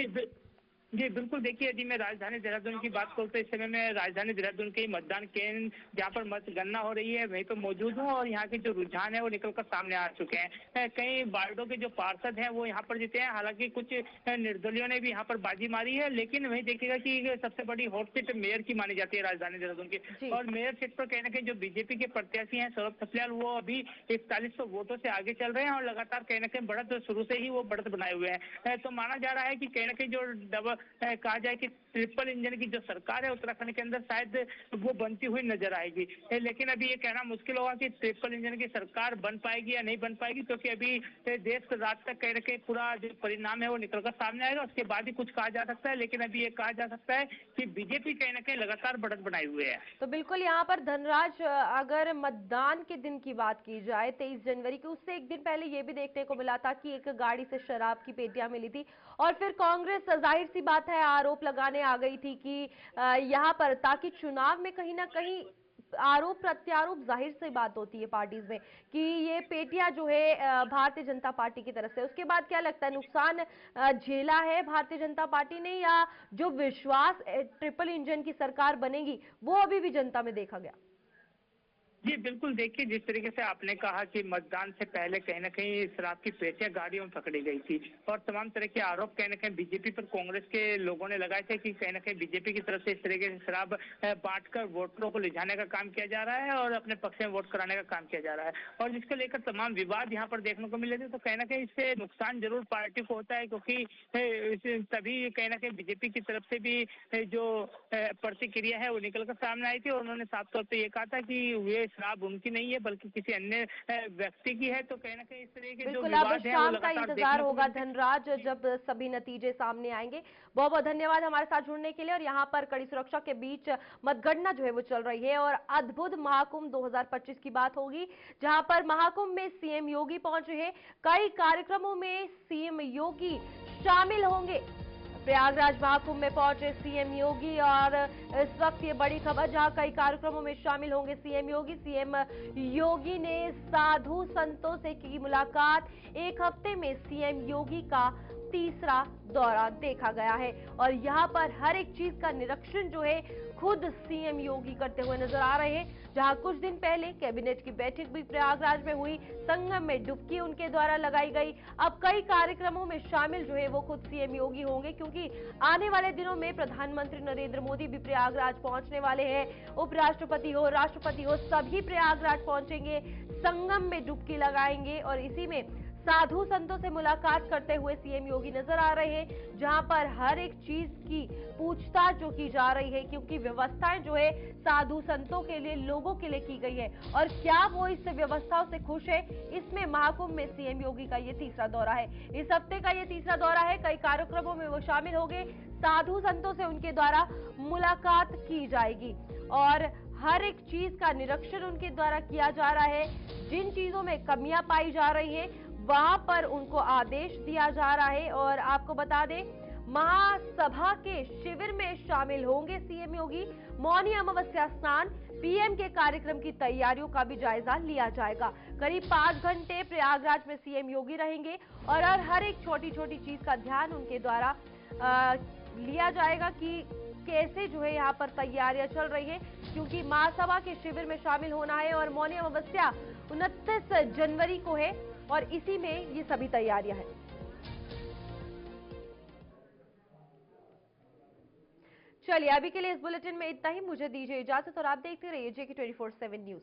जी बिल्कुल, देखिए यदि मैं राजधानी देहरादून की बात करूँ तो इस समय मैं राजधानी देहरादून के मतदान केंद्र जहाँ पर मतगणना हो रही है वहीं पर मौजूद हूँ और यहाँ के जो रुझान है वो निकलकर सामने आ चुके हैं। कई वार्डों के जो पार्षद हैं वो यहाँ पर जीते हैं, हालांकि कुछ निर्दलियों ने भी यहाँ पर बाजी मारी है। लेकिन वही देखिएगा कि सबसे बड़ी हॉट सीट मेयर की मानी जाती है राजधानी देहरादून की, और मेयर सीट पर कहीं ना कहीं जो बीजेपी के प्रत्याशी हैं सौरभ थपलियाल वो अभी 4100 वोटों से आगे चल रहे हैं और लगातार कहीं ना कहीं बढ़त शुरू से ही वो बढ़त बनाए हुए हैं। तो माना जा रहा है कि कहीं ना कहीं जो कहा जाए कि ट्रिपल इंजन की जो सरकार है उत्तराखंड के अंदर शायद वो बनती हुई नजर आएगी। लेकिन अभी ये कहना मुश्किल होगा कि ट्रिपल इंजन की सरकार बन पाएगी या नहीं बन पाएगी, क्योंकि अभी देश रात तक कह रहे पूरा जो परिणाम है वो निकलकर सामने आएगा, उसके बाद ही कुछ कहा जा सकता है। लेकिन अभी ये कहा जा सकता है कि बीजेपी कहीं ना कहीं लगातार बढ़त बनाए हुए है। तो बिल्कुल यहाँ पर धनराज, अगर मतदान के दिन की बात की जाए 23 जनवरी की, उससे एक दिन पहले ये भी देखने को मिला था कि एक गाड़ी से शराब की पेटियां मिली थी और फिर कांग्रेस जाहिर सी बात है, आरोप लगाने आ गई थी कि यहाँ पर ताकि चुनाव में कहीं ना कहीं आरोप प्रत्यारोप, जाहिर सी बात होती है पार्टीज में कि ये पेटियां जो है भारतीय जनता पार्टी की तरफ से, उसके बाद क्या लगता है नुकसान झेला है भारतीय जनता पार्टी ने, या जो विश्वास ट्रिपल इंजन की सरकार बनेगी वो अभी भी जनता में देखा गया? जी बिल्कुल, देखिए जिस तरीके से आपने कहा कि मतदान से पहले कहीं ना कहीं शराब की पेटियां गाड़ियों में पकड़ी गई थी और तमाम तरह के आरोप कहीं ना कहीं बीजेपी पर कांग्रेस के लोगों ने लगाए थे कि कहीं ना कहीं बीजेपी की तरफ से इस तरीके से शराब बांटकर वोटरों को लिझाने का काम किया जा रहा है और अपने पक्ष में वोट कराने का काम किया जा रहा है, और जिसको लेकर तमाम विवाद यहाँ पर देखने को मिले थे। तो कहीं ना कहीं इससे नुकसान जरूर पार्टी को होता है, क्योंकि तभी कहीं ना कहीं बीजेपी की तरफ से भी जो प्रतिक्रिया है वो निकलकर सामने आई थी और उन्होंने साफ तौर पर ये कहा था कि वे शराब उनकी नहीं है बल्कि किसी अन्य व्यक्ति की है। तो कहीं ना कहीं इस तरह के जो विवाद है वो शाम का इंतजार होगा धनराज, जब सभी नतीजे सामने आएंगे। बहुत बहुत धन्यवाद हमारे साथ जुड़ने के लिए। और यहाँ पर कड़ी सुरक्षा के बीच मतगणना जो है वो चल रही है और अद्भुत महाकुंभ 2025 की बात होगी, जहां पर महाकुंभ में सीएम योगी पहुंचे हैं। कई कार्यक्रमों में सीएम योगी शामिल होंगे। प्रयागराज महाकुंभ में पहुंचे सीएम योगी और इस वक्त ये बड़ी खबर, जहां कई कार्यक्रमों में शामिल होंगे सीएम योगी। सीएम योगी ने साधु संतों से की मुलाकात। एक हफ्ते में सीएम योगी का तीसरा दौरा देखा गया है और यहाँ पर हर एक चीज का निरीक्षण जो है खुद सीएम योगी करते हुए नजर आ रहे हैं। जहां कुछ दिन पहले कैबिनेट की बैठक भी प्रयागराज में हुई, संगम में डुबकी उनके द्वारा लगाई गई। अब कई कार्यक्रमों में शामिल जो है वो खुद सीएम योगी होंगे, क्योंकि आने वाले दिनों में प्रधानमंत्री नरेंद्र मोदी भी प्रयागराज पहुंचने वाले हैं। उपराष्ट्रपति हो, राष्ट्रपति हो, सभी प्रयागराज पहुंचेंगे, संगम में डुबकी लगाएंगे और इसी में साधु संतों से मुलाकात करते हुए सीएम योगी नजर आ रहे हैं, जहां पर हर एक चीज की पूछताछ जो की जा रही है, क्योंकि व्यवस्थाएं जो है साधु संतों के लिए, लोगों के लिए की गई है और क्या वो इस व्यवस्थाओं से खुश है। इसमें महाकुंभ में सीएम योगी का ये तीसरा दौरा है, इस हफ्ते का ये तीसरा दौरा है। कई कार्यक्रमों में वो शामिल होंगे, साधु संतों से उनके द्वारा मुलाकात की जाएगी और हर एक चीज का निरीक्षण उनके द्वारा किया जा रहा है। जिन चीजों में कमियां पाई जा रही हैं वहां पर उनको आदेश दिया जा रहा है। और आपको बता दें, महासभा के शिविर में शामिल होंगे सीएम योगी। मौनी अमावस्या स्नान, पीएम के कार्यक्रम की तैयारियों का भी जायजा लिया जाएगा। करीब 5 घंटे प्रयागराज में सीएम योगी रहेंगे और हर एक छोटी छोटी चीज का ध्यान उनके द्वारा लिया जाएगा कि कैसे जो है यहाँ पर तैयारियां चल रही है, क्योंकि महासभा के शिविर में शामिल होना है और मौनी अमावस्या 29 जनवरी को है और इसी में ये सभी तैयारियां हैं। चलिए अभी के लिए इस बुलेटिन में इतना ही। मुझे दीजिए इजाजत और आप देखते रहिए JK 24/7 न्यूज।